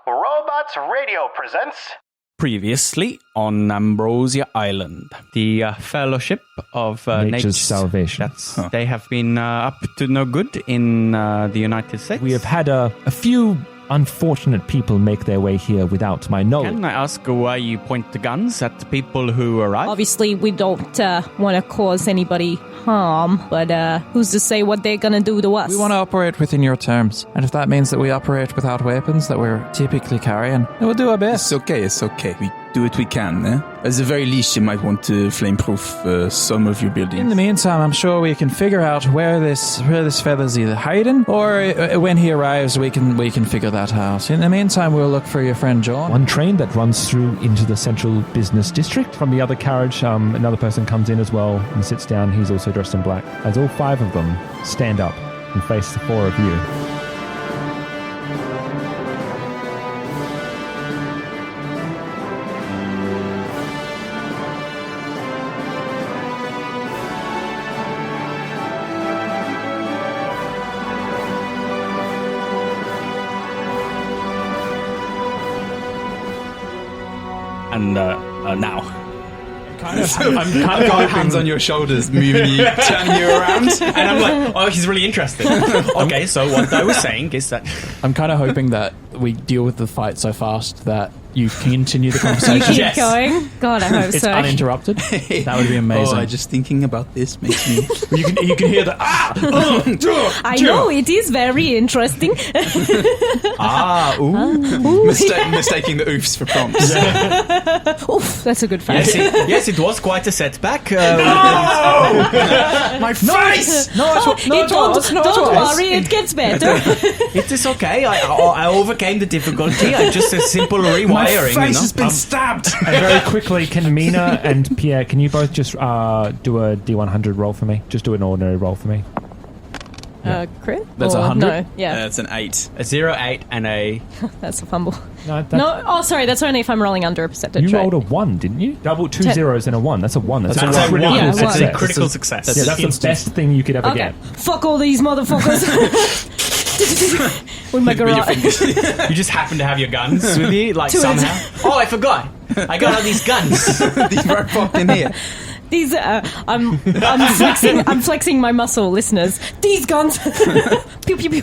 Robots Radio presents... Previously on Ambrosia Island, the Fellowship of Nature's Salvation. They have been up to no good in the United States. We have had a few unfortunate people make their way here without my knowledge. Can I ask why you point the guns at the people who arrive? Obviously, we don't want to cause anybody harm, but who's to say what they're going to do to us? We want to operate within your terms, and if that means that we operate without weapons that we're typically carrying, then we'll do our best. It's okay. We do what we can, eh? At the very least, you might want to flame-proof some of your buildings. In the meantime, I'm sure we can figure out where this fella's either hiding, or when he arrives, we can figure that out. In the meantime, we'll look for your friend John. One train that runs through into the central business district. From the other carriage, another person comes in as well and sits down. He's also dressed in black. As all five of them stand up and face the four of you. And now. I'm kind of got hands on your shoulders, moving you, turning you around. And I'm like, oh, he's really interested. Okay, so what I was saying is that... I'm kind of hoping that we deal with the fight so fast that you continue the conversation. Keep going? God, I hope It's so. uninterrupted. That would be amazing. Oh, just thinking about this makes me... You can hear the I know, it is very interesting. Mistaking the oofs for prompts. Oof, that's a good fact. Yes, it was quite a setback. My face! Don't worry, it gets better. It is okay. I overcame the difficulty. I just a simple rewiring. My face has been stabbed! And very quickly, can Mina and Pierre, can you both just do a D100 roll for me? Just do an ordinary roll for me. Crit? That's Or 100? No, yeah. That's an 8. A 0, 8, and a... That's a fumble. No, Sorry, that's only if I'm rolling under a percentage. you right? rolled a 1, didn't you? Double two zeros and a 1. That's a 1. That's a That's a critical one. Yeah, success. one. Critical success. Yeah, that's the best thing you could ever Okay. get. Fuck all these motherfuckers. With my garage. You just happen to have your guns with you, like Two somehow. Oh, I forgot. I got all these guns. These were fucked in here. These, I'm flexing my muscle, listeners. These guns. Pew pew pew.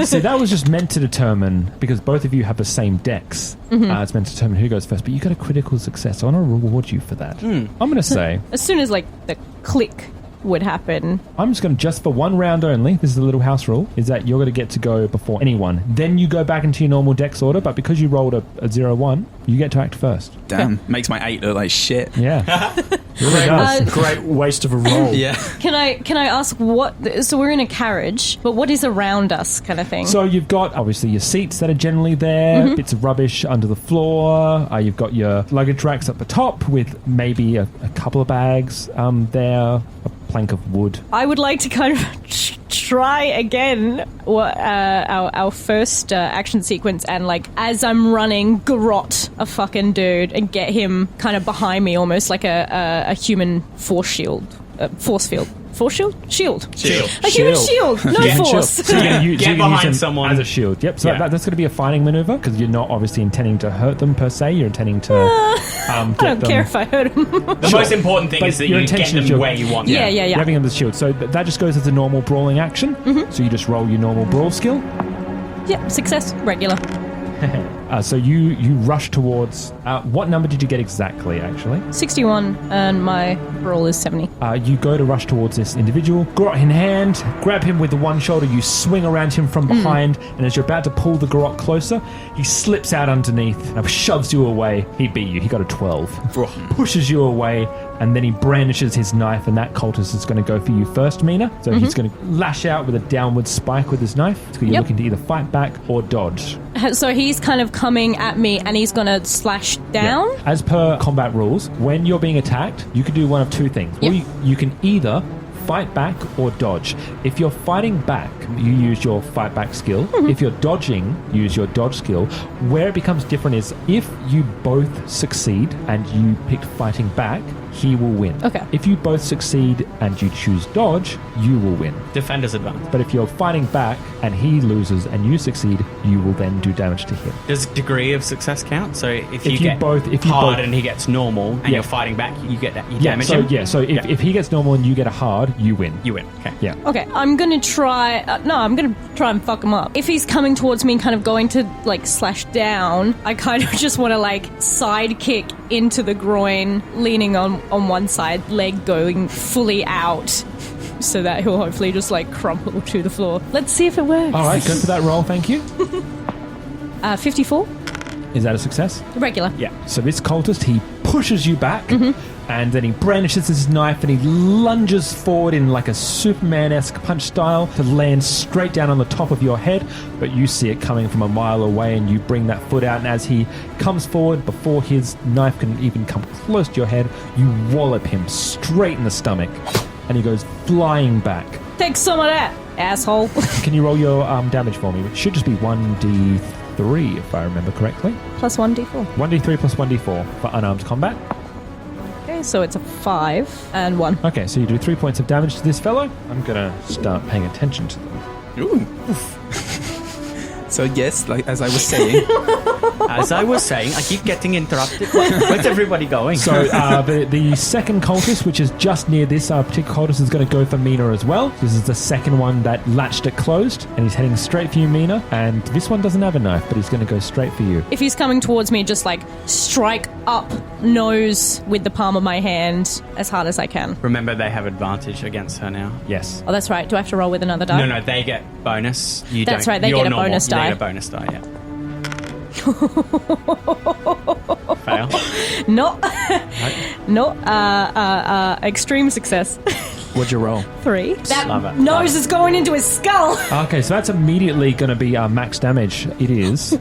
See, that was just meant to determine, because both of you have the same dex, it's meant to determine who goes first, but you got a critical success. I want to reward you for that. I'm going to say... As soon as, like, the click would happen. I'm just going to, just for one round only, this is a little house rule, is that you're going to get to go before anyone. Then you go back into your normal dex order, but because you rolled a 0-1, you get to act first. Damn, makes my 8 look like shit. Yeah. Really does. Great waste of a roll. Yeah. Can I ask what... So we're in a carriage, but what is around us kind of thing? So you've got, obviously, your seats that are generally there, bits of rubbish under the floor. You've got your luggage racks at the top with maybe a couple of bags there, a plank of wood. I would like to kind of try again what our first action sequence, and like as I'm running, garrot a fucking dude and get him kind of behind me, almost like a human force field. Force shield? Shield. A human shield, no force. So you're gonna Get behind someone as a shield. Yep. So that's going to be a fighting maneuver because you're not obviously intending to hurt them per se. You're intending to. I don't care if I hurt him. The most important thing is that you get them where you want them. Yeah. Grabbing them with the shield. So that just goes as a normal brawling action. So you just roll your normal brawl skill. Yep, success, regular. So you rush towards... what number did you get exactly, actually? 61, and my roll is 70. You go to rush towards this individual, garrote in hand, grab him with the one shoulder, you swing around him from behind, and as you're about to pull the garrote closer, he slips out underneath and shoves you away. He beat you. He got a 12. Pushes you away, and then he brandishes his knife, and that cultist is going to go for you first, Mina. So he's going to lash out with a downward spike with his knife. So you're looking to either fight back or dodge. So he's kind of coming at me, and he's going to slash down? Yeah. As per combat rules, when you're being attacked, you can do one of two things. Yep. Or you can either fight back or dodge. If you're fighting back, you use your fight back skill. If you're dodging, use your dodge skill. Where it becomes different is if you both succeed and you picked fighting back, he will win. Okay. If you both succeed and you choose dodge, you will win. Defender's advantage. But if you're fighting back and he loses and you succeed, you will then do damage to him. Does degree of success count? So if you get both hard and he gets normal and you're fighting back, you get that. You damage him. So if he gets normal and you get a hard, you win. You win. Okay. Yeah. Okay, I'm gonna try. I'm gonna try and fuck him up. If he's coming towards me, kind of going to like slash down, I kind of just want to like side kick into the groin, leaning on one side, leg going fully out, so that he'll hopefully just like crumple to the floor. Let's see if it works. All right, go for that roll. Thank you. 54. Is that a success? Regular. Yeah. So this cultist, he pushes you back, and then he brandishes his knife and he lunges forward in like a Superman-esque punch style to land straight down on the top of your head, but you see it coming from a mile away and you bring that foot out, and as he comes forward, before his knife can even come close to your head, you wallop him straight in the stomach, and he goes flying back. Take some of that, asshole. Can you roll your damage for me? It should just be 1d3, if I remember correctly. Plus 1d4. 1d3 plus 1d4 for unarmed combat. Okay, so it's a 5 and 1. Okay, so you do 3 points of damage to this fellow. I'm gonna start paying attention to them. Ooh. So yes, like as I was saying, I keep getting interrupted. Where's everybody going? So the second cultist, which is just near this particular cultist, is going to go for Mina as well. This is the second one that latched it closed, and he's heading straight for you, Mina. And this one doesn't have a knife, but he's going to go straight for you. If he's coming towards me, just like strike up nose with the palm of my hand as hard as I can. Remember, they have advantage against her now. Yes. Oh, that's right. Do I have to roll with another die? No, they get bonus. You That's don't. right, they You're get a normal. bonus die. They get a bonus die, yeah. Fail. Extreme success. What'd you roll? 3. Love That it. nose is going into his skull. Okay, so that's immediately going to be max damage. It is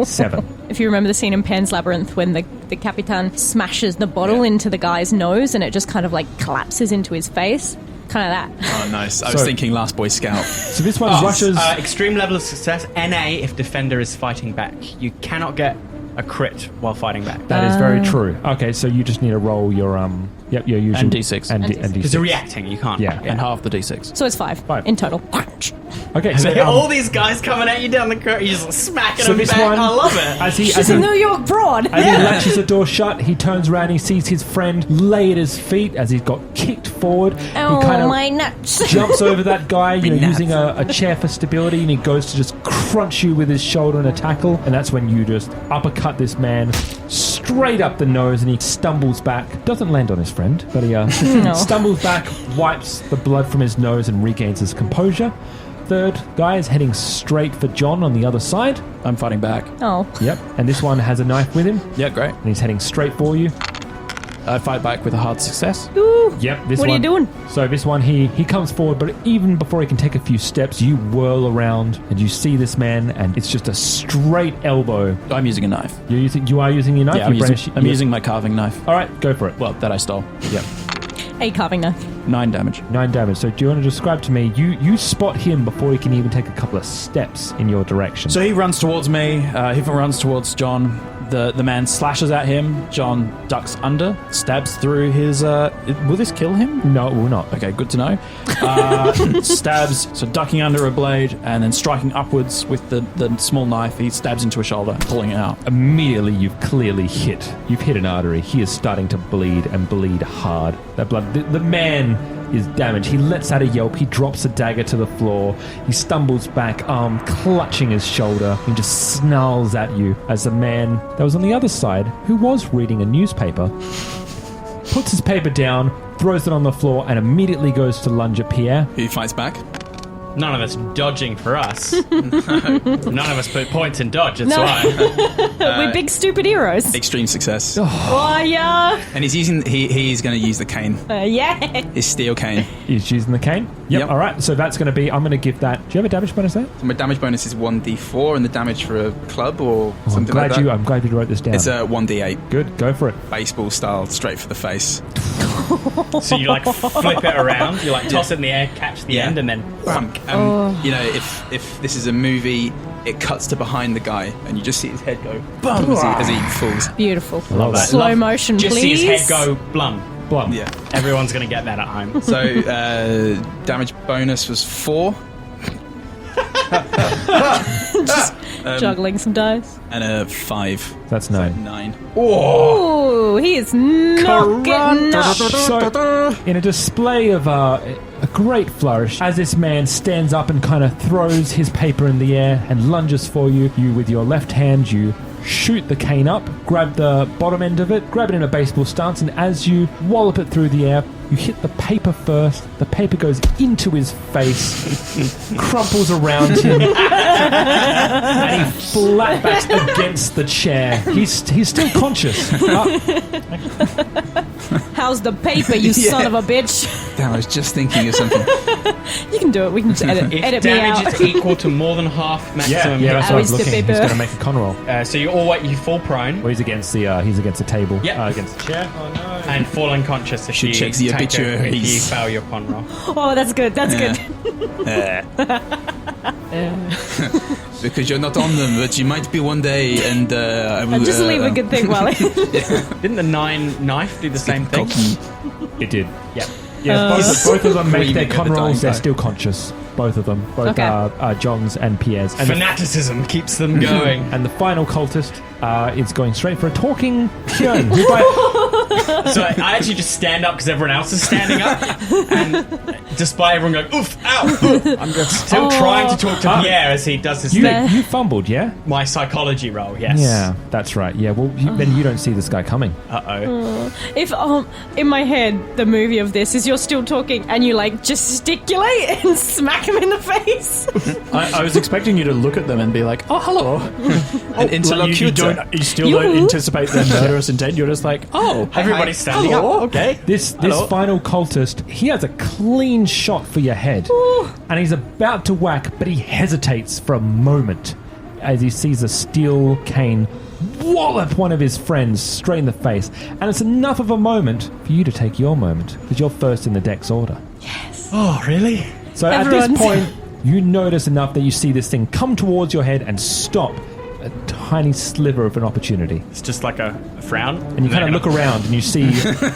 7. If you remember the scene in Pan's Labyrinth when the Capitan smashes the bottle into the guy's nose and it just kind of like collapses into his face. Kind of that. oh nice. I was thinking Last Boy Scout. So this one rushes... extreme level of success, NA, if defender is fighting back. You cannot get a crit while fighting back. That is very true. Okay, so you just need to roll your your usual... And D6. And D6. Because they're reacting, you can't. Yeah. And half the D6. So it's 5 5. in total. Okay, so... all these guys coming at you down the corridor, you just smacking so them this back. one, I love it. As he, She's a New York broad. As he latches the door shut, he turns around, he sees his friend lay at his feet as he's got kicked forward. Oh, he kind of my nuts. jumps over that guy, you know, nuts. using a chair for stability, and he goes to just crunch you with his shoulder in a tackle, and that's when you just uppercut this man straight up the nose, and he stumbles back. Doesn't land on his friend, but he stumbles back, wipes the blood from his nose, and regains his composure. Third guy is heading straight for John on the other side. I'm fighting back. Oh. Yep. And this one has a knife with him, Yeah, great. and he's heading straight for you. I fight back with a hard success. Ooh. Yep. This What are you one. doing? So this one, he comes forward, but even before he can take a few steps, you whirl around and you see this man, and it's just a straight elbow. I'm using a knife. You are using your knife? Yeah, I'm You brandish- using my carving knife. All right, go for it. Well, that I stole. Yep. A carving knife. 9 damage. 9 damage. So do you want to describe to me, you spot him before he can even take a couple of steps in your direction. So he runs towards me. He runs towards John. The man slashes at him. John ducks under, stabs through his... will this kill him? No, it will not. Okay, good to know. Stabs, so ducking under a blade and then striking upwards with the small knife. He stabs into a shoulder, pulling it out. Immediately, you've hit an artery. He is starting to bleed and bleed hard. That blood, the man is damaged. He lets out a yelp. He drops a dagger to the floor. He stumbles back, arm clutching his shoulder, and just snarls at you as the man that was on the other side, who was reading a newspaper, puts his paper down, throws it on the floor, and immediately goes to lunge at Pierre. Who fights back? None of us dodging for us. None of us put points in dodge, that's No. why. We're big stupid heroes. Extreme success. Oh, yeah. And he's going to use the cane. Yeah. His steel cane. He's using the cane. Yep. All right. So that's going to be. I'm going to give that. Do you have a damage bonus there? So my damage bonus is 1d4, and the damage for a club or something like that. I'm glad you wrote this down. It's a 1d8. Good. Go for it. Baseball style, straight for the face. So you like flip it around, you like toss it in the air, catch the end, and then Wham. You know, if this is a movie, it cuts to behind the guy, and you just see his head go bum as he falls. Beautiful. Love that. Slow motion, just please. see his head go blum. Blum. Yeah. Everyone's going to get that at home. So damage bonus was 4. Juggling some dice. And a 5. That's 9. 9. Ooh, he is not getting up. So, in a display of a great flourish, as this man stands up and kind of throws his paper in the air and lunges for you, you with your left hand, you shoot the cane up, grab the bottom end of it, grab it in a baseball stance, and as you wallop it through the air, you hit the paper first. The paper goes into his face, crumples around him, and he flatbacks against the chair. He's still conscious. How's the paper, you son of a bitch? Damn, I was just thinking of something. You can do it. We can just edit If me out. damage is equal to more than half maximum Yeah, hit that's what I was How is the looking. He's paper? going to make a con roll. So you fall prone Well, he's against the table. Yep. Against the chair. Oh no. and fall unconscious if Should you check the take if you obituaries. fail your con roll. Oh, that's good. That's good. Because you're not on them, but you might be one day, and I will... Just leave a good thing, Wally. Didn't the 9 knife do the same thing? It did. Yep. Yeah, both of them make their Screaming at con the rolls. dying They're guy. still conscious. Both of them. Both Okay. John's and Pierre's. And Fanaticism keeps them going. and the final cultist is going straight for a talking Hyun. Who by, So I actually just stand up because everyone else is standing up, and despite everyone going oof, ow, oof, I'm just still trying to talk to Pierre as he does his thing. you fumbled, yeah? My psychology roll, yes. Yeah, that's right. Yeah, well, then you don't see this guy coming. If in my head the movie of this is you're still talking and you like gesticulate and smack him in the face. I was expecting you to look at them and be like, "Oh, hello." An interlocutor. You still don't anticipate their murderous intent. You're just like, "Oh, Everybody's standing hello, up. okay." This Hello. final cultist, he has a clean shot for your head. And he's about to whack, but he hesitates for a moment as he sees a steel cane wallop one of his friends straight in the face. And it's enough of a moment for you to take your moment, because you're first in the deck's order. Oh, really? So at Everyone's- this point, you notice enough that you see this thing come towards your head and stop a tiny sliver of an opportunity. It's just like a frown. And you kind of look around and you see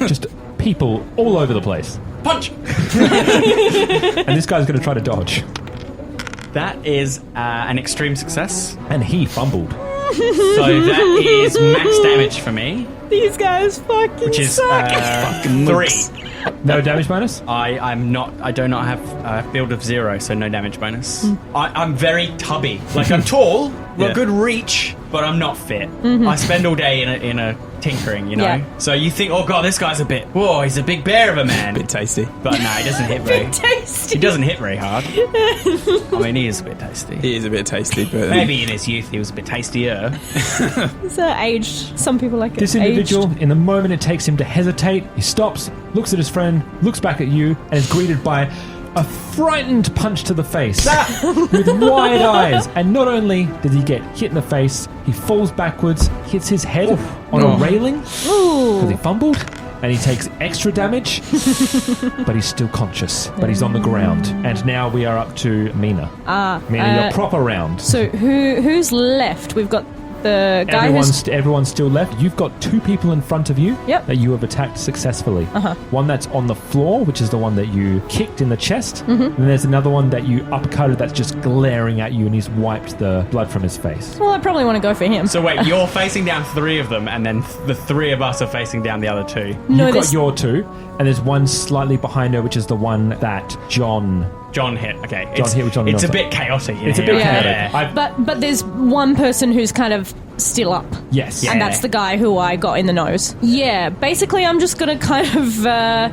just people all over the place. Punch! And this guy's going to try to dodge. That is an extreme success. And he fumbled. So that is max damage for me, These guys fucking which is suck. 3. No damage bonus? I do not have a build of 0, so no damage bonus. I'm very tubby. Like, I'm tall, got Yeah. good reach, but I'm not fit. I spend all day in a tinkering, you know? Yeah. So you think, oh god, this guy's whoa, he's a big bear of a man. Bit tasty. But no, he doesn't hit very Tasty. He doesn't hit very hard. I mean, he is a bit tasty. He is a bit tasty, but... Maybe in his youth he was a bit tastier. It's aged. Some people like it. This individual, in the moment it takes him to hesitate, he stops, looks at his friend, looks back at you, and is greeted by a frightened punch to the face with wide eyes. And not only does he get hit in the face, he falls backwards, hits his head on a railing because he fumbled, and he takes extra damage, but he's still conscious, but he's on the ground. And now we are up to Mina. Mina, your proper round. So who's left? We've got the guy who's Everyone's still left. You've got 2 people in front of you Yep. that you have attacked successfully. One that's on the floor, which is the one that you kicked in the chest. And there's another one that you uppercutted that's just glaring at you, and he's wiped the blood from his face. Well, I probably want to go for him. So wait, you're facing down 3 of them, and then the 3 of us are facing down the other 2. No, You've got this- your 2, and there's one slightly behind her, which is the one that John hit. Okay, hit with John it's a Norton. bit chaotic. In It's a here. bit Yeah. chaotic. But there's one person who's kind of still up. Yes. And that's the guy who I got in the nose. Yeah, basically I'm just going to kind of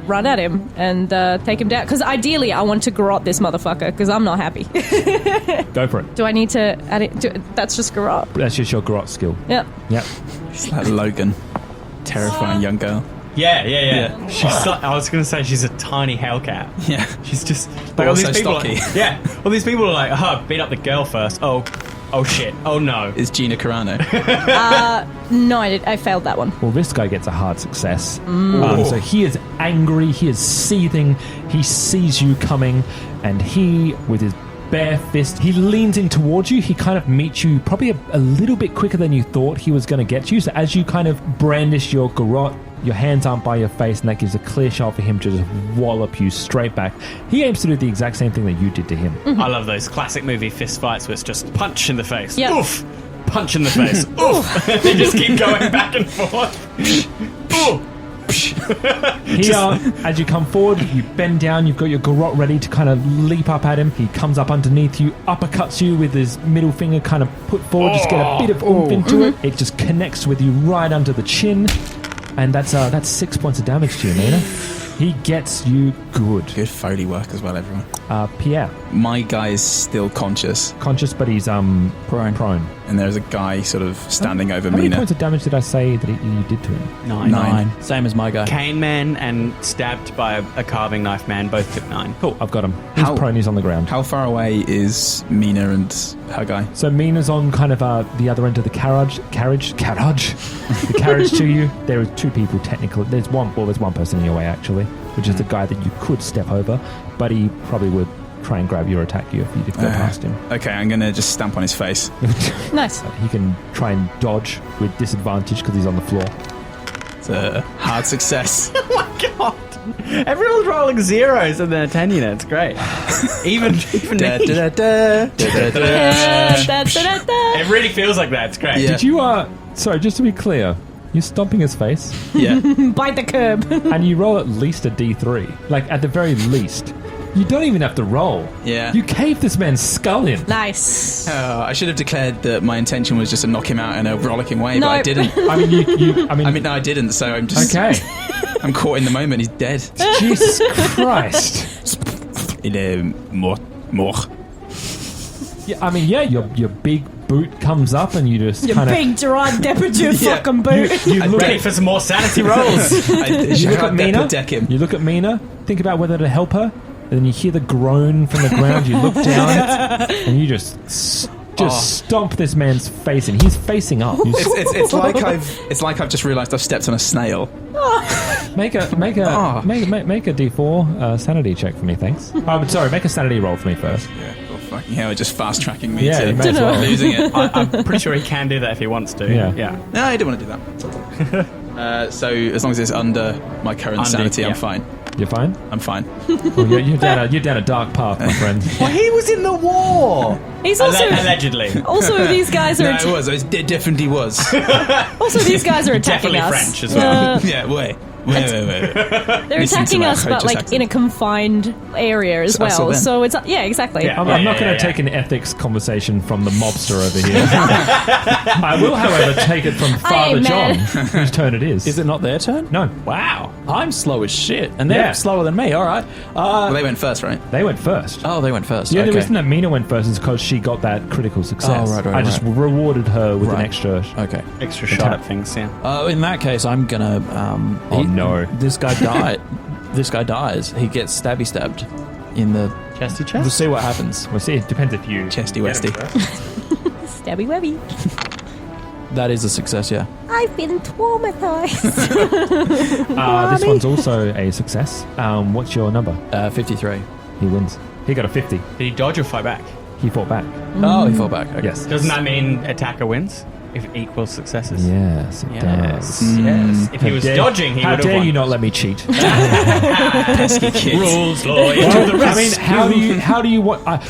run at him and take him down. Because ideally I want to garrote this motherfucker because I'm not happy. Go for it. Do I need to add it? That's just garrote. That's just your garrote skill. Yep. Yep. It's like Logan. Terrifying young girl. Yeah. She's I was going to say she's a tiny Hellcat. Yeah. She's just But all also these people stocky. All these people are like, beat up the girl first. Oh shit. Oh no. It's Gina Carano. No, I failed that one. Well, this guy gets a hard success. So he is angry, he is seething, he sees you coming, and he, with his bare fist, he leans in towards you. He kind of meets you probably a little bit quicker than you thought he was going to get you. So as you kind of brandish your garrote, your hands aren't by your face, and that gives a clear shot for him to just wallop you straight back. He aims to do the exact same thing that you did to him. I love those classic movie fist fights where it's just punch in the face. Yep. Oof! Punch in the face. Oof! They just keep going back and forth. Ooh! He, as you come forward, you bend down, you've got your garrote ready to kind of leap up at him. He comes up underneath you, uppercuts you with his middle finger kind of put forward, just get a bit of oomph into it. It just connects with you right under the chin. And that's 6 points of damage to you, Nina. He gets you good. Good Foley work as well, everyone. Pierre. My guy is still conscious, Conscious, but he's prone. and there's a guy sort of standing over How many Mina. points of damage did I say that you did to him? 9. Same as my guy. Cane man and stabbed by a carving knife man both took 9. Cool, I've got him. He's How- prone, he's on the ground. How far away is Mina and her guy? So Mina's on kind of the other end of the carriage, the carriage to you. There are 2 people technically. There's one person in your way actually, which is the guy that you could step over, but he probably would try and grab you or attack you if you did go past him. Okay, I'm going to just stamp on his face. Nice. He can try and dodge with disadvantage because he's on the floor. It's a hard success. Oh my god! Everyone's rolling zeros and then a 10 unit. It's great. Even Da, me. da, da, da, da, da, da. It really feels like that. It's great. Yeah. Did you, sorry, just to be clear, you're stomping his face Yeah. Bite the curb. and you roll at least a d3. Like, at the very least. You don't even have to roll. Yeah. You caved this man's skull in. Nice. I should have declared that my intention was just to knock him out in a rollicking way, but I No. didn't. I mean, No, I didn't, so I'm just... okay. I'm caught in the moment. He's dead. Jesus Christ. More. Yeah, your big boot comes up and you just Your kind of... big Gerard Depardieu fucking boot. You look Ready at, for some more sanity rolls? you look at Mina. Deck him. You look at Mina, think about whether to help her, and then you hear the groan from the ground, you look down, and you just stomp this man's face in. He's facing up. You It's like I've just realised I've stepped on a snail. make a D4 sanity check for me, thanks. Sorry, make a sanity roll for me first. Yeah. Oh, fucking hell, just fast tracking me Yeah, to you may as well. losing it. I'm pretty sure he can do that if he wants to. Yeah. No, I didn't want to do that. So as long as it's under my current sanity, yeah. I'm fine. You're fine? I'm fine. Well, you're down a dark path, my friend. Well, he was in the war. He's also Allegedly. also these guys No, are it definitely was. also these guys are attacking Definitely us. French as well. Yeah, wait. They're Listen to attacking my us, but outrageous like accent. in a confined area as So- so well. then- So it's exactly. Yeah. I'm not going to take an ethics conversation from the mobster over here. I will, however, take it from Father John, man. whose turn it is. Is it not their turn? No. Wow. I'm slow as shit. And they're Yeah. slower than me. All right. Well, they went first, right? They went first. Oh, they went first. The only Okay. reason that Mina went first is because she got that critical success. Oh, right, I just right. rewarded her with an Right. extra... Okay. Extra shot at things, yeah. In that case, I'm gonna. Oh, no. This guy died. This guy dies. He gets stabbed in the. Chesty We'll chest? see what happens. Well, see, it depends if you... Chesty Westy. Stabby webby. That is a success. Yeah. I've been traumatized. this one's also a success. What's your number? 53. He wins. He got a 50. Did he dodge or fight back? He fought back. Oh, he fell back. Okay. Yes. Doesn't that mean attacker wins? If equals successes? Yes, it Yes. does. Yes. If he was dodging, he How would have dare won. you not let me cheat? Pesky kids. Rules, law, into Well, the I mean, rescue. how do you want... are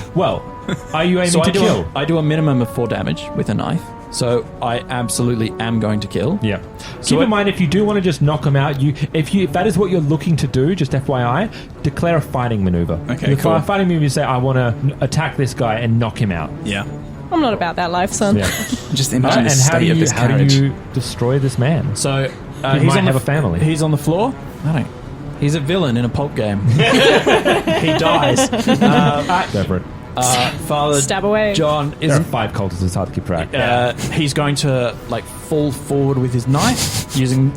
you aiming So to kill? I do a minimum of 4 damage with a knife. So I absolutely am going to kill. Yeah. Keep in mind, if you do want to just knock him out, if that is what you're looking to do, just FYI, declare a fighting maneuver. Okay, The cool. fighting maneuver, you say, I want to attack this guy and knock him out. Yeah. I'm not about that life, son. Yeah. Just imagine the And state of this how do carriage. you destroy this man? So He might have a family. He's on the floor. I don't. He's a villain in a pulp game. He dies. Go for it. Father Stab away. John There are is. 5 cultists, it's hard to keep track. He's going to fall forward with his knife using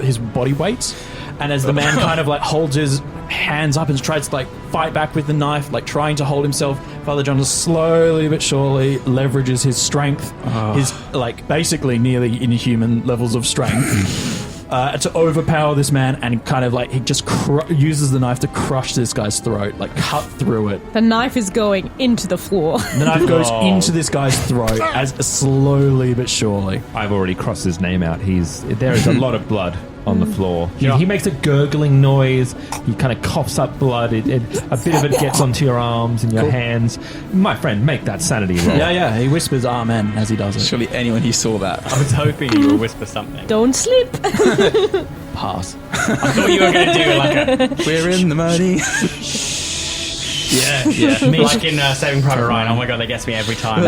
his body weight, and as the man kind of holds his hands up and tries to fight back with the knife, trying to hold himself, Father John just slowly but surely leverages his strength, his basically nearly inhuman levels of strength. To overpower this man, and kind of he just uses the knife to crush this guy's throat, cut through it. The knife is going into the floor. The knife goes into this guy's throat as slowly but surely. I've already crossed his name out. There is a lot of blood on the floor. He makes a gurgling noise. He kind of coughs up blood. A bit of it gets onto your arms and your hands. My friend, make that sanity roll. Yeah. He whispers "Amen" as he does it. Surely anyone who saw that. I was hoping you would whisper something. Don't sleep. Pass. I thought you were going to do like a... We're in the money. Yeah. Like in Saving Private Ryan. Oh my god, that gets me every time.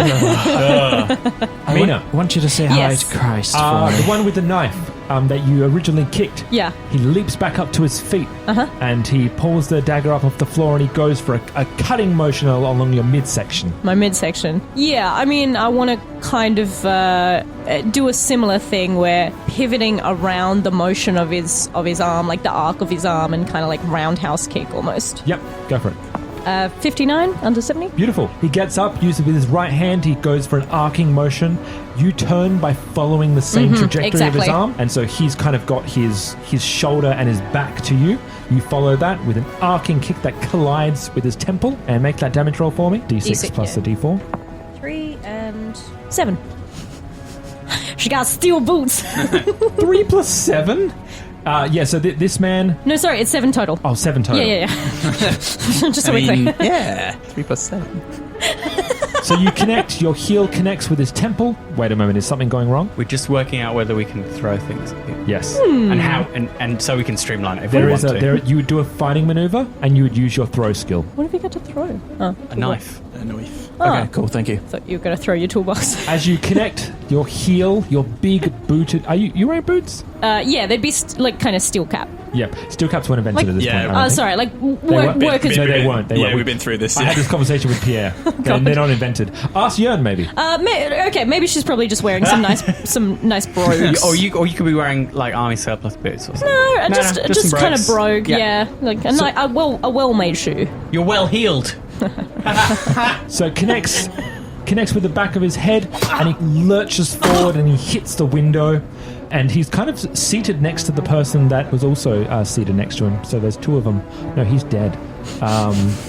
Mina, I want you to say hi to Christ for me. the one with the knife that you originally kicked. Yeah. He leaps back up to his feet and he pulls the dagger up off the floor and he goes for a cutting motion along your midsection. My midsection. Yeah, I mean, I want to kind of do a similar thing where pivoting around the motion of his arm, like the arc of his arm, and kind of like roundhouse kick almost. Yep, go for it. 59 under 70. Beautiful. He gets up, uses with his right hand, he goes for an arcing motion. You turn by following the same trajectory of his arm, and so he's kind of got his shoulder and his back to you. You follow that with an arcing kick that collides with his temple, and make that damage roll for me. D6 plus the D4. 3 and 7. She got steel boots. 3 plus 7? So this man... No, sorry, it's 7 total. Oh, 7 total. Yeah. Just so we're clear. Yeah, 3 plus 7. So you connect, your heel connects with his temple. Wait a moment, is something going wrong? We're just working out whether we can throw things at you. Yes. And how, and so we can streamline it if we want to. You would do a fighting maneuver, and you would use your throw skill. What have you got to throw? Oh, A knife. A knife. Okay, cool. Thank you. Thought you were going to throw your toolbox. As you connect your heel, your big booted... Are you wearing boots? Yeah, they'd be kind of steel cap. Yep. Steel caps weren't invented at this point. I don't think. Sorry, workers. No, they weren't. We've been through this. I had this conversation with Pierre. They're not invented. Ask Jörn, maybe. Maybe she's probably just wearing some nice brogues. Or you could be wearing like army surplus boots or something. No, just some kind of brogues. brogue. Yeah, like a well-made shoe. You're well heeled. So connects with the back of his head, and he lurches forward and he hits the window. And he's kind of seated next to the person that was also seated next to him. So there's two of them. No, he's dead.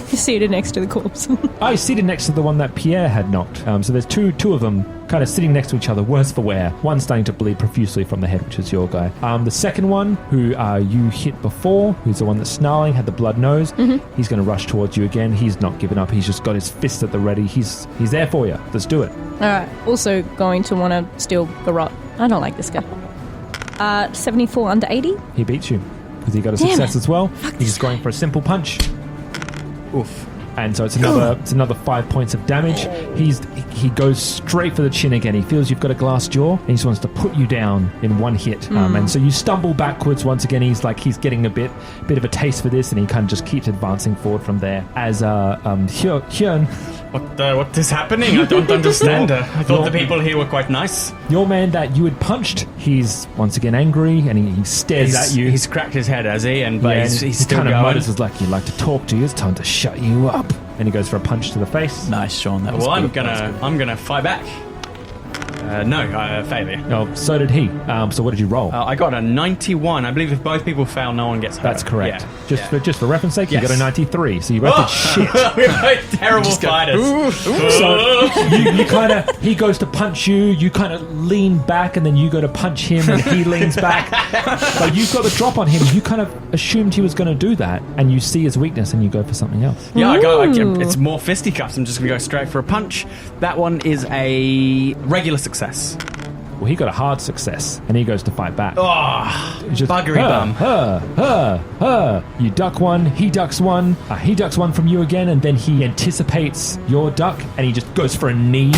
He's seated next to the corpse. He's seated next to the one that Pierre had knocked. So there's two of them kind of sitting next to each other, worse for wear. One starting to bleed profusely from the head, which is your guy. The second one, who you hit before, who's the one that's snarling, had the blood nose. He's going to rush towards you again. He's not giving up. He's just got his fist at the ready. He's there for you. Let's do it. Alright, also going to want to steal Garrot. I don't like this guy. 74 under 80. He beats you because he got a success as well. He's going for a simple punch. Oof. And so it's another 5 points of damage. He goes straight for the chin again. He feels you've got a glass jaw, and he just wants to put you down in one hit. And so you stumble backwards once again. He's getting a bit of a taste for this, and he kind of just keeps advancing forward from there. As Jörn, What is happening? I don't understand. I thought the people here were quite nice. Your man that you had punched, he's once again angry, and he stares at you. He's cracked his head, has he? He's still kind going. of mutters as like, you'd like to talk to you. It's time to shut you up. And he goes for a punch to the face. Nice, Sean. That was Well, good. I'm gonna fight back. Failure. Oh, so did he. So what did you roll? I got a 91. I believe if both people fail, no one gets hurt. That's correct. Yeah. Just for reference sake, Yes. you got a 93. So you both did shit. We're both terrible fighters. So you kind of, he goes to punch you, you kind of lean back, and then you go to punch him, and he leans back. But you've got the drop on him. You kind of assumed he was going to do that, and you see his weakness, and you go for something else. Yeah, it's more fisticuffs. I'm just going to go straight for a punch. That one is a regular success. Well, he got a hard success, and he goes to fight back. Oh, It's just, buggery bum. You duck one, he ducks one, he ducks one from you again, and then he anticipates your duck, and he just goes for a knee.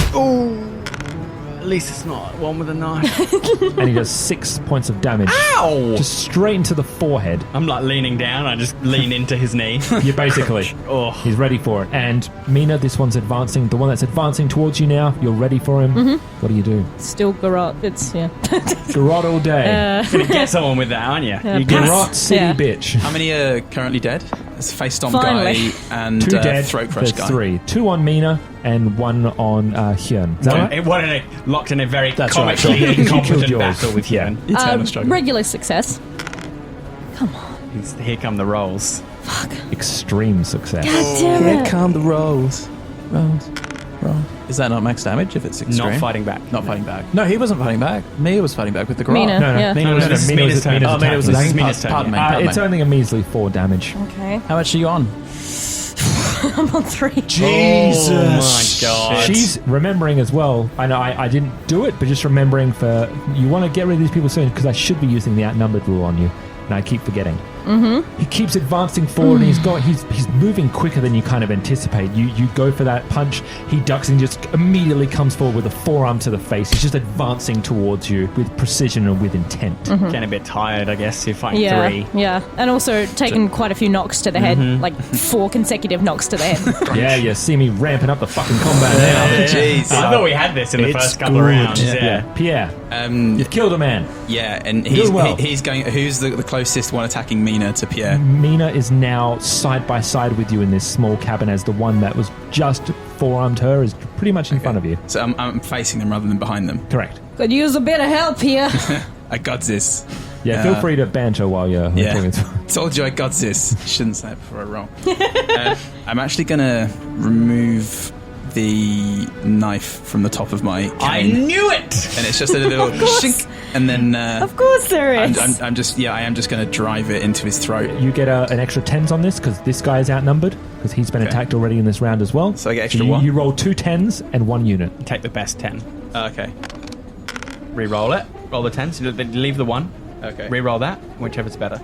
At least it's not one with a knife. And he does 6 points of damage. Ow! Just straight into the forehead. I'm like leaning down. I just lean into his knee. You basically. Oh. He's ready for it. And Mina, this one's advancing. The one that's advancing towards you now, you're ready for him. What do you do? Still Garrot. It's, yeah. Garrot all day. You're gonna get someone with that, aren't you? You Garrot city bitch. How many are currently dead? There's a face stomp Finally. guy and 2 dead. throat crush There's guy. 3. 2 on Mina and 1 on Hyun. Is that right? Locked in a very That's right, comically sure. You killed incompetent yours. battle with Yeah. Hyun. Eternal struggle. Regular success. Here come the rolls. Extreme success. God damn it. come the rolls. roll? Is that not max damage if it's extreme? Not fighting back. Not fighting back. No, he wasn't fighting back. Mia was fighting back with the garage. Mina, yeah. This is Mina's turn. Mina's Oh, Mina was attacking. Mina's turn. Pardon me. It's only a measly 4 damage. Okay. How much are you on? I'm on 3. Jesus. Oh my god. She's remembering as well. I know I didn't do it, but just remembering for you want to get rid of these people soon because I should be using the outnumbered rule on you, and I keep forgetting. Mm-hmm. He keeps advancing forward, and he's moving quicker than you kind of anticipate. You go for that punch, he ducks and just immediately comes forward with a forearm to the face. He's just advancing towards you with precision and with intent. Getting a bit tired, I guess. You're fighting 3. Yeah, and also taking quite a few knocks to the head, like 4 consecutive knocks to the head. Yeah, you see me ramping up the fucking combat now. Jeez. I thought we had this in the first couple of rounds. Yeah. Pierre, you've killed a man. Yeah, and Doing well. he's going. Who's the closest one attacking Mina to Pierre? Mina is now side by side with you in this small cabin as the one that was just forearmed her is pretty much in front of you. So I'm facing them rather than behind them. Correct. Could use a bit of help here. I got this. Yeah, feel free to banter while you're talking. Told you I got this. Shouldn't say it before I roll. I'm actually gonna remove the knife from the top of my cane. I knew it! And it's just a little shink, and then Of course there is. I am just going to drive it into his throat. You get an extra 10s on this because this guy is outnumbered because he's been attacked already in this round as well. So I get extra you, 1? You roll 2 10s and 1 unit. Take the best 10. Okay. Re-roll it. Roll the 10. So leave the 1. Okay. Re-roll that. Whichever's better.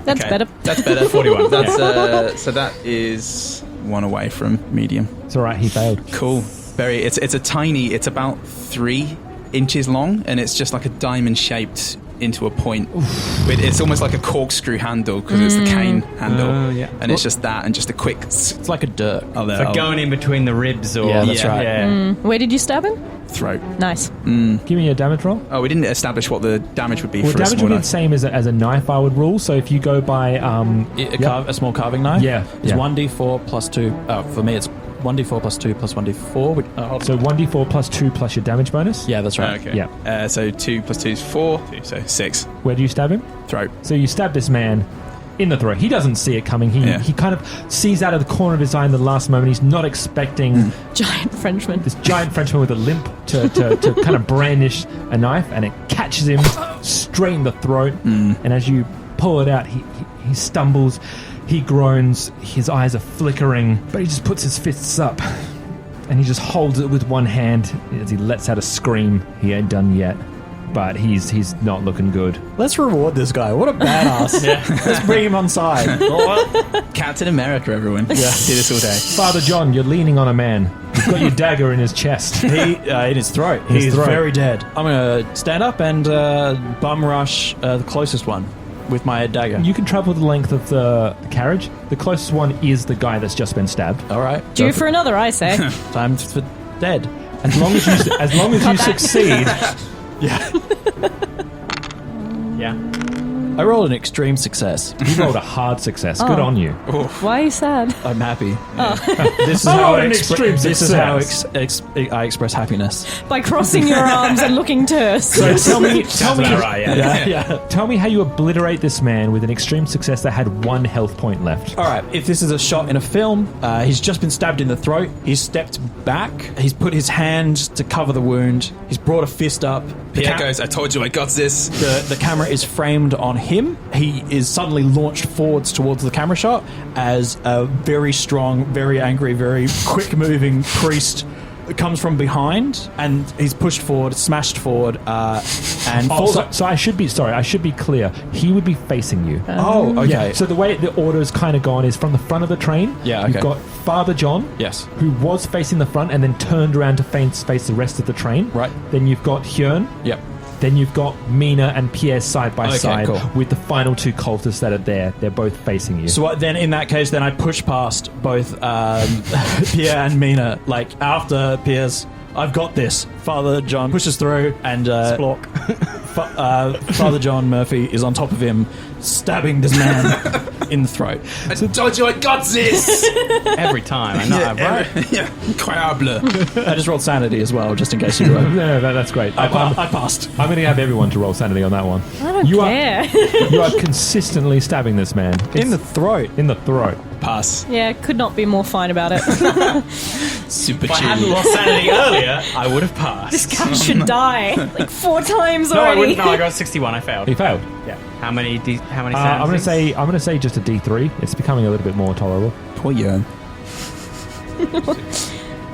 That's better. That's better. 41. That's so that is 1 away from medium. It's all right. He failed. Cool. It's a tiny. It's about 3 inches long, and it's just like a diamond shaped into a point. It's almost like a corkscrew handle because it's the cane handle. Yeah. And it's just that, and just a quick. It's like a dirk. So going in between the ribs or... Yeah, that's right. Yeah. Where did you stab him? throat. Nice. Give me a damage roll. Oh, we didn't establish what the damage would be Well, for a damage small would be the knife. same as a knife, I would rule. So if you go by... A small carving knife? Yeah, It's yeah. 1d4 plus 2. For me, it's 1d4 plus 2 plus 1d4. So 1d4 plus 2 plus your damage bonus? Yeah, that's right. Okay. Yeah. So 2 plus 2 is 4. So 6. Where do you stab him? Throat. So you stab this man in the throat. He doesn't see it coming. He kind of sees out of the corner of his eye in the last moment. He's not expecting Giant Frenchman. this giant Frenchman with a limp to kind of brandish a knife, and it catches him straight in the throat. And as you pull it out, he stumbles, he groans, his eyes are flickering, but he just puts his fists up and he just holds it with one hand as he lets out a scream. He ain't done yet, but he's not looking good. Let's reward this guy. What a badass. Let's bring him on side. Captain America, everyone. Yeah. Do this all day. Father John, you're leaning on a man. You've got your dagger in his chest. In his throat. his He's throat. very dead. I'm going to stand up and bum rush the closest one with my dagger. You can travel the length of the carriage. The closest one is the guy that's just been stabbed. All right. Due for another, I say. Time for dead. As long as you succeed. Yeah. I rolled an extreme success. You rolled a hard success. Good on you. Why are you sad? I'm happy. This is I how rolled I an extreme This is how success. I express happiness. By crossing your arms and looking terse. So tell me, Right, yeah. tell me how you obliterate this man with an extreme success that had 1 health point left. All right, if this is a shot in a film, he's just been stabbed in the throat. He's stepped back. He's put his hand to cover the wound. He's brought a fist up. Pierre goes, I told you I got this. The camera is framed on him. He is suddenly launched forwards towards the camera shot as a very strong, very angry, very quick-moving priest comes from behind, and he's pushed forward, smashed forward, and falls up. So I should be clear. He would be facing you. Oh, okay. Yeah. So the way the order's kind of gone is from the front of the train. Yeah, okay. You've got Father John. Yes. Who was facing the front and then turned around to face the rest of the train. Right. Then you've got Hyun. Yep. Then you've got Mina and Pierre side by Okay, side cool. with the final 2 cultists that are there. They're both facing you. So then, in that case, then I push past both Pierre and Mina. Like, after Pierre's, I've got this. Father John pushes through, and Father John Murphy is on top of him, stabbing this man in the throat. I told you I got this. Every time. I know, right? Yeah. Incroyable. I just rolled sanity as well, just in case you were. No, that's great. I passed. I'm going to have everyone to roll sanity on that one. I don't care. You are consistently stabbing this man. In the throat. In the throat. Pass. Yeah, could not be more fine about it. Super If I hadn't chewy. lost sanity earlier, I would have passed. This guy should die like 4 times No, I already. wouldn't. No, I got 61. I failed. He failed. Yeah. How many I'm sanities? gonna say just a D3. It's becoming a little bit more tolerable. Poor Jörn.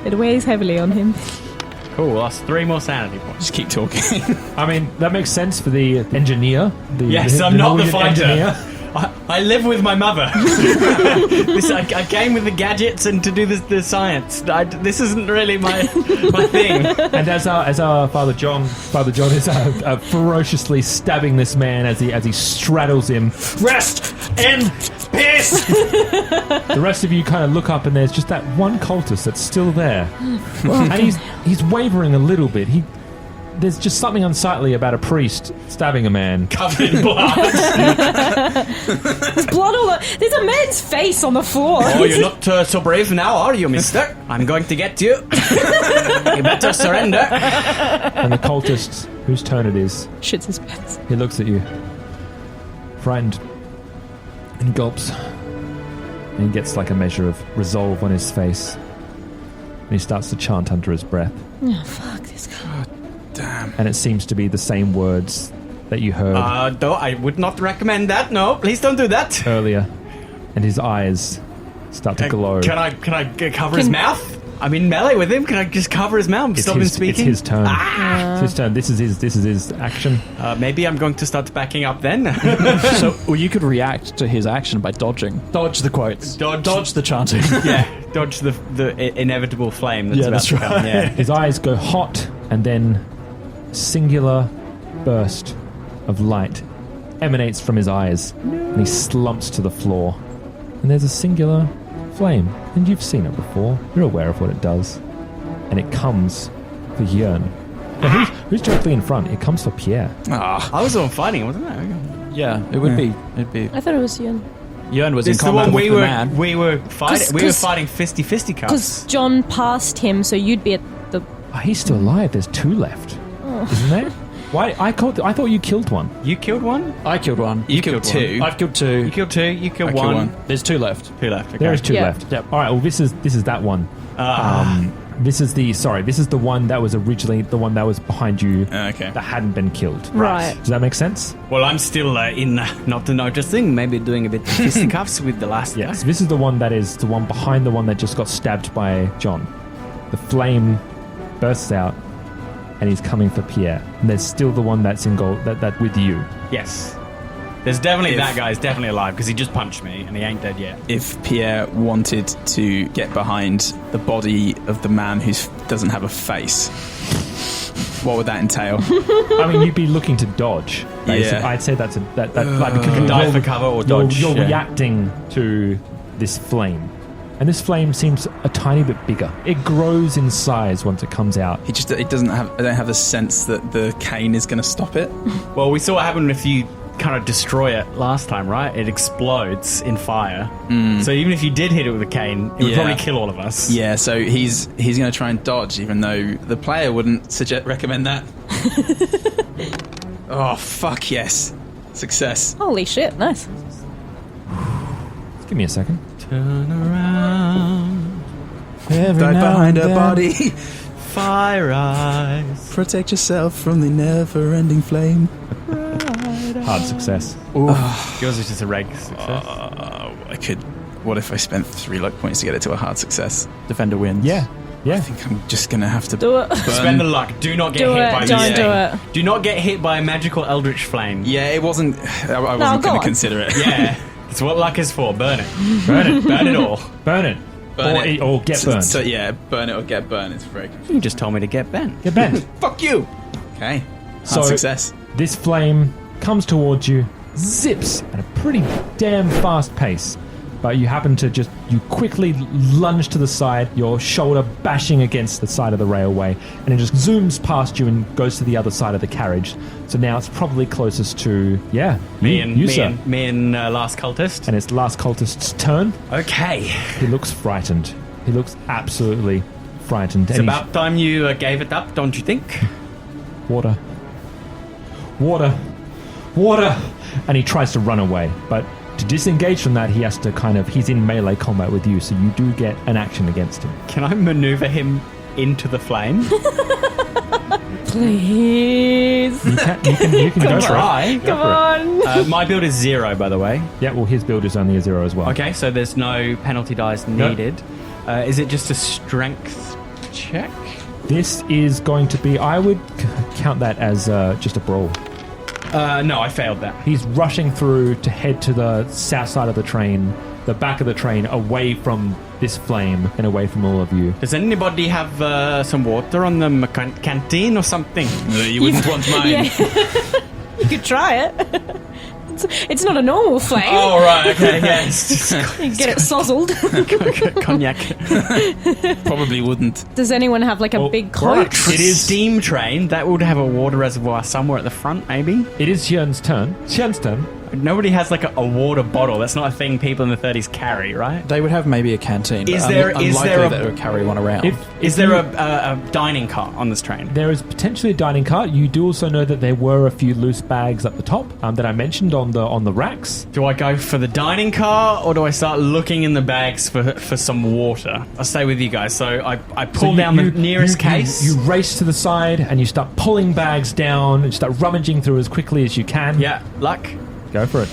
It weighs heavily on him. Cool. Lost 3 more sanity points. Just keep talking. I mean, that makes sense for the engineer. Yes, I'm not the Norwegian fighter. engineer. I live with my mother. I came with the gadgets and to do the science. This isn't really my thing. And as our Father John is ferociously stabbing this man as he straddles him. Rest in peace. The rest of you kind of look up, and there's just that one cultist that's still there, and he's wavering a little bit. There's just something unsightly about a priest stabbing a man. Covered in blood. There's blood all over. There's a man's face on the floor. Oh, you're not so brave now, are you, mister? I'm going to get you. You better surrender. And the cultist, whose turn it is, Shits his pants. he looks at you, frightened, and gulps. And he gets like a measure of resolve on his face. And he starts to chant under his breath. Oh, fuck this guy. Damn. And it seems to be the same words that you heard Though I would not recommend that. No, please don't do that. earlier. And his eyes start to glow. Can I cover his mouth? I'm in melee with him. Can I just cover his mouth? Stop him speaking. It's his turn. It's his turn. This is his action. Maybe I'm going to start backing up then. So, well, you could react to his action by dodging. Dodge the quotes. Dodge the chanting. Yeah, dodge the inevitable flame that's Yeah, about that's to come. right. Yeah. His eyes go hot, and then singular burst of light emanates from his eyes, and he slumps to the floor. And there's a singular flame, and you've seen it before. You're aware of what it does, and it comes for Jörn. Now, who's directly in front? It comes for Pierre. I was the one fighting, wasn't I? Yeah, it would be. It'd be. I thought it was Ian. Jörn was in It's the combat one with we the were man. we were fighting. We were 'Cause- fighting fisty Because cuffs. John passed him, so you'd be at the... Oh, he's still alive. There's 2 left, isn't there? Why? I thought you killed one. You killed one. I killed one. You killed 2. I've killed 2. You killed 2. You killed I killed one. one. There's 2 left. 2 left. Okay. There is 2 Yeah. left. Yep. All right. Well, this is that one. This is the one that was originally the one that was behind you Okay. that hadn't been killed. Right. Does that make sense? Well, I'm still in not to noticing. Maybe doing a bit of fisticuffs with the last Yes. guy. This is the one that is the one behind the one that just got stabbed by John. The flame bursts out, and he's coming for Pierre. And there's still the one that's in gold that with you. Yes. There's definitely If- that guy's definitely alive because he just punched me and he ain't dead yet. If Pierre wanted to get behind the body of the man who doesn't have a face, what would that entail? I mean, you'd be looking to dodge. Basically. Yeah. I'd say that's like because Dive you're- for cover or dodge. You're Yeah. reacting to this flame. And this flame seems a tiny bit bigger. It grows in size once it comes out. It doesn't have. I don't have the sense that the cane is going to stop it. Well, we saw what happened if you kind of destroy it last time, right? It explodes in fire. So even if you did hit it with a cane, it would Yeah. probably kill all of us. Yeah, so he's going to try and dodge, even though the player wouldn't recommend that. Oh fuck yes, success. Holy shit, nice. Give me a second. Turn around, Dive behind a body. fire eyes. Protect yourself from the never-ending flame. Hard success. Yours is just a reg success. I could. What if I spent 3 luck points to get it to a hard success? Defender wins. Yeah. I Yeah. think I'm just going to have to Do it. burn. Spend the luck. Do not get Do hit it. by Don't this do thing. it. Do not get hit by a magical eldritch flame. Yeah, it wasn't. I wasn't go going on. to consider it. Yeah. It's what luck is for. Burn it. Burn it. Burn it all. Burn it. Or get burned. So yeah, burn it or get burned. It's very confusing. You just told me to get bent. Get burned. Fuck you. Okay. Hard So- success. This flame comes towards you, zips at a pretty damn fast pace. But you happen to you quickly lunge to the side, your shoulder bashing against the side of the railway, and it just zooms past you and goes to the other side of the carriage. So now it's probably closest to, you, sir. Me and last cultist. And it's the last cultist's turn. Okay. He looks frightened. He looks absolutely frightened. It's And he's- about time you gave it up, don't you think? Water. And he tries to run away, but To disengage from that, he has to he's in melee combat with you, so you do get an action against him. Can I maneuver him into the flame? Please. You can go for try. it. Go Come for it. on. My build is 0, by the way. Yeah, well, his build is only a 0 as well. Okay, so there's no penalty dice needed. Is it just a strength check? This is going to be, I would count that as just a brawl. No, I failed that. He's rushing through to head to the south side of the train, the back of the train, away from this flame and away from all of you. Does anybody have some water on the canteen or something? You wouldn't want mine. Yeah. You could try it. It's not a normal flame. Oh, right, okay, yeah. It's just You get it sozzled. cognac. Probably wouldn't. Does anyone have like a big coat? It is steam train. That would have a water reservoir somewhere at the front, maybe. It is Hyun's turn. Hyun's turn. Nobody has like a water bottle. That's not a thing people in the 30s carry, right? They would have maybe a canteen. Is but there- unlikely is there a- that they would carry one around. Is there a dining cart on this train? There is potentially a dining cart. You do also know that there were a few loose bags at the top that I mentioned on the racks. Do I go for the dining car or do I start looking in the bags for some water? I'll stay with you guys. So I pull down the nearest case. You race to the side and you start pulling bags down and start rummaging through as quickly as you can. Yeah, luck. Go for it.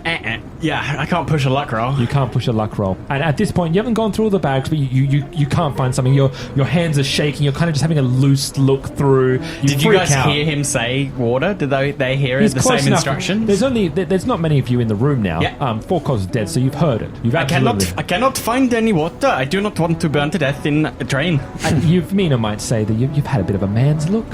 Yeah, I can't push a luck roll. You can't push a luck roll. And at this point, you haven't gone through all the bags, but you can't find something. Your hands are shaking. You're kind of just having a loose look through. Did you freak guys out. hear him say water? Did they hear He's the close same enough. instructions? There's not many of you in the room now. Yeah. Four cause is dead, so you've heard it. You've I absolutely. cannot find any water. I do not want to burn to death in a train. And Mina might say that you've had a bit of a man's look.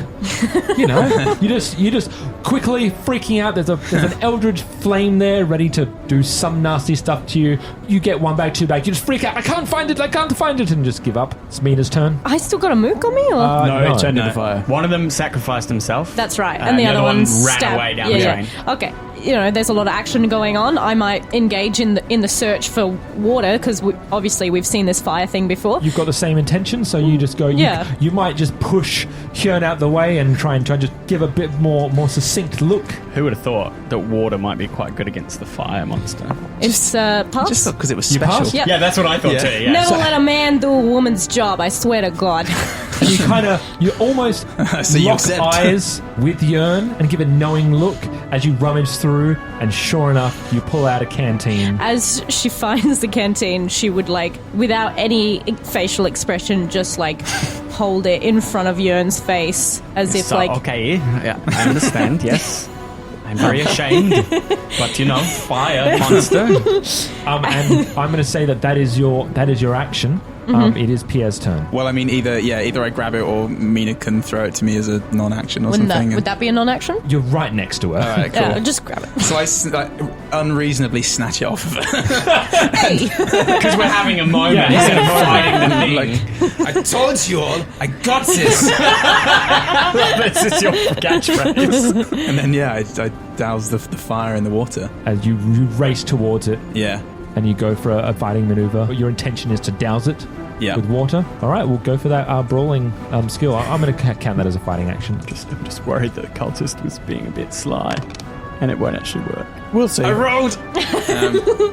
You know, you're just quickly freaking out. There's an eldritch flame there, ready to do some nasty stuff to you. You get one bag, two bags. You just freak out. I can't find it, and just give up. It's Mina's turn. I still got a mook on me, or No, it turned into fire. One of them sacrificed himself. that's right, and the other one one ran stabbed. away down the train. Okay, there's a lot of action going on. I might engage in the search for water because obviously we've seen this fire thing before. You've got the same intention, so you just go. Yeah. You might just push Hyun out the way and try and just give a bit more succinct look. Who would have thought that water might be quite good against the fire monster? It's pass. Just because it was You special. passed? Yep. Yeah, that's what I thought Yeah. too. Yeah. Never let a man do a woman's job. I swear to God. And you almost So you lock accept. eyes with Yearn and give a knowing look as you rummage through, and sure enough, you pull out a canteen. As she finds the canteen, she would without any facial expression, just hold it in front of Yearn's face as if okay, yeah, I understand. Yes, I'm very ashamed, but fire monster. And I'm going to say that is your action. It is Pierre's turn. Well, I mean, either I grab it or Mina can throw it to me as a non-action or something. Would that be a non-action? You're right next to her. All right, cool. Yeah, just grab it. So I unreasonably snatch it off of her. Because we're having a moment Yeah, instead of yeah. fighting the thing. I told you all, I got this. This is your catchphrase. And then I douse the fire in the water. As you race towards it Yeah. and you go for a fighting maneuver. Your intention is to douse it Yeah. with water. All right, we'll go for that brawling skill. I'm going to count that as a fighting action. I'm just worried that the cultist was being a bit sly, and it won't actually work. We'll see. I rolled.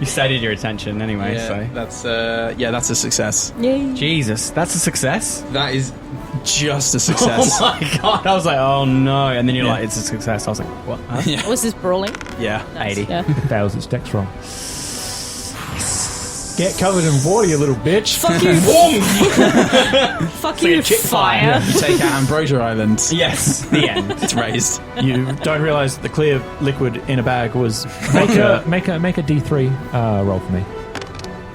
You stated your attention anyway, so that's a success. Yay. Jesus, that's a success. That is just a success. Oh my god! I was like, oh no, and then you're Yeah. like, it's a success. I was like, what? Huh? Was this brawling? Yeah. Nice. 80. Yeah. It fails its dex roll. Get covered in water, you little bitch. Fuck you. Fuck you, chick fire. You take out Ambrosia Island. Yes, the end. It's raised. You don't realise the clear liquid in a bag was Make vodka. a D3 roll for me.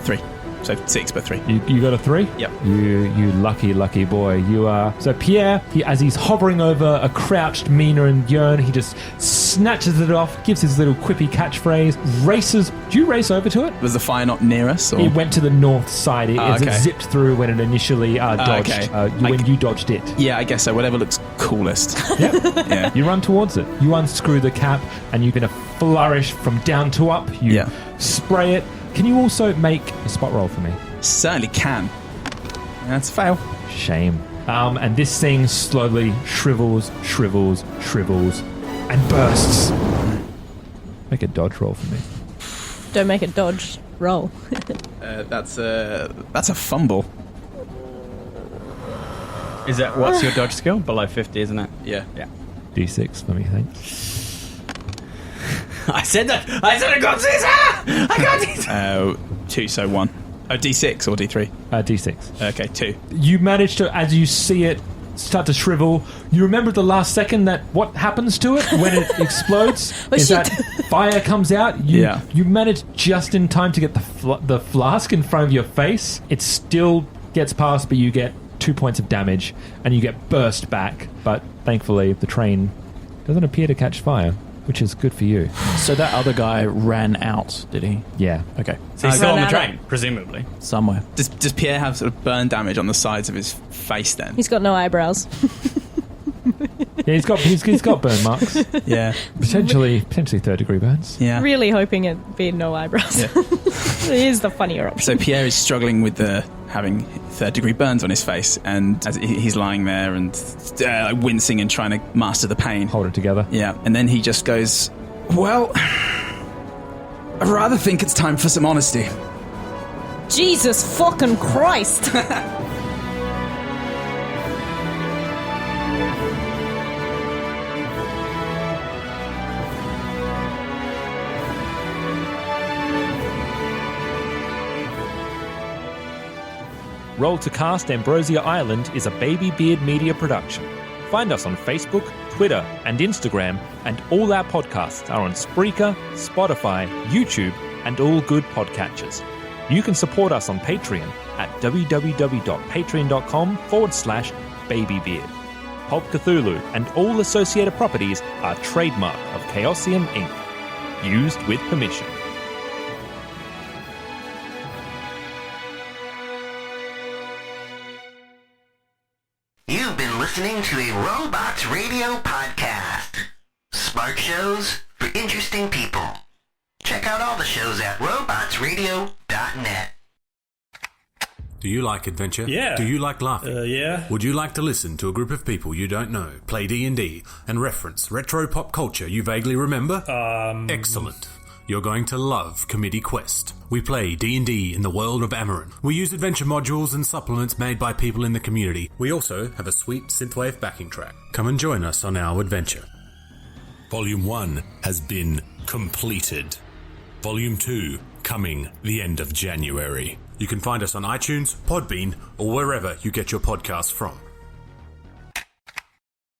3. So 6, but 3. You got a 3? Yep. You lucky boy. You are. So Pierre, as he's hovering over a crouched Mina and Yearn, he just snatches it off, gives his little quippy catchphrase, races. Do you race over to it? Was the fire not near us? Or? It went to the north side. It okay. zipped through when it initially dodged. Okay. When you dodged it. Yeah, I guess so. Whatever looks coolest. Yep. Yeah. You run towards it. You unscrew the cap, and you're going to flourish from down to up. You Yeah. spray it. Can you also make a spot roll for me? Certainly can. That's a fail. Shame. And this thing slowly shrivels, and bursts. Make a dodge roll for me. Don't make a dodge roll. That's a fumble. Is that what's your dodge skill? Below 50, isn't it? Yeah. D6 for me, thanks. I said that. I said I got this. I got this. 2, so 1. Oh, D6 or D3? D6. Okay, 2. You manage to, as you see it start to shrivel, you remember at the last second that what happens to it when it explodes is shit. that fire comes out. You manage just in time to get the flask in front of your face. It still gets past, but you get 2 points of damage, and you get burst back. But thankfully, the train doesn't appear to catch fire, which is good for you. So that other guy ran out, did he? Yeah. Okay. So he's still on the Ran out train, presumably. Somewhere. Does Pierre have sort of burn damage on the sides of his face then? He's got no eyebrows. Yeah, he's got burn marks. Yeah. Potentially 3rd-degree burns. Yeah. Really hoping it'd be no eyebrows. Yeah. It is the funnier option. So Pierre is struggling with having 3rd-degree burns on his face, and as he's lying there and wincing and trying to master the pain. Hold it together. Yeah, and then he just goes, well, I rather think it's time for some honesty. Jesus fucking Christ! Roll to Cast Ambrosia Island is a Baby Beard Media production. Find us on Facebook, Twitter, and Instagram, and all our podcasts are on Spreaker, Spotify, YouTube, and all good podcatchers. You can support us on Patreon at www.patreon.com/babybeard. Pulp Cthulhu and all associated properties are trademark of Chaosium Inc. Used with permission. You've been listening to a Robots Radio podcast. Smart shows for interesting people. Check out all the shows at robotsradio.net. Do you like adventure? Yeah. Do you like laughing? Yeah. Would you like to listen to a group of people you don't know play D&D and reference retro pop culture you vaguely remember? Excellent. You're going to love Committee Quest. We play D&D in the world of Amarin. We use adventure modules and supplements made by people in the community. We also have a sweet synthwave backing track. Come and join us on our adventure. Volume 1 has been completed. Volume 2 coming the end of January. You can find us on iTunes, Podbean, or wherever you get your podcasts from.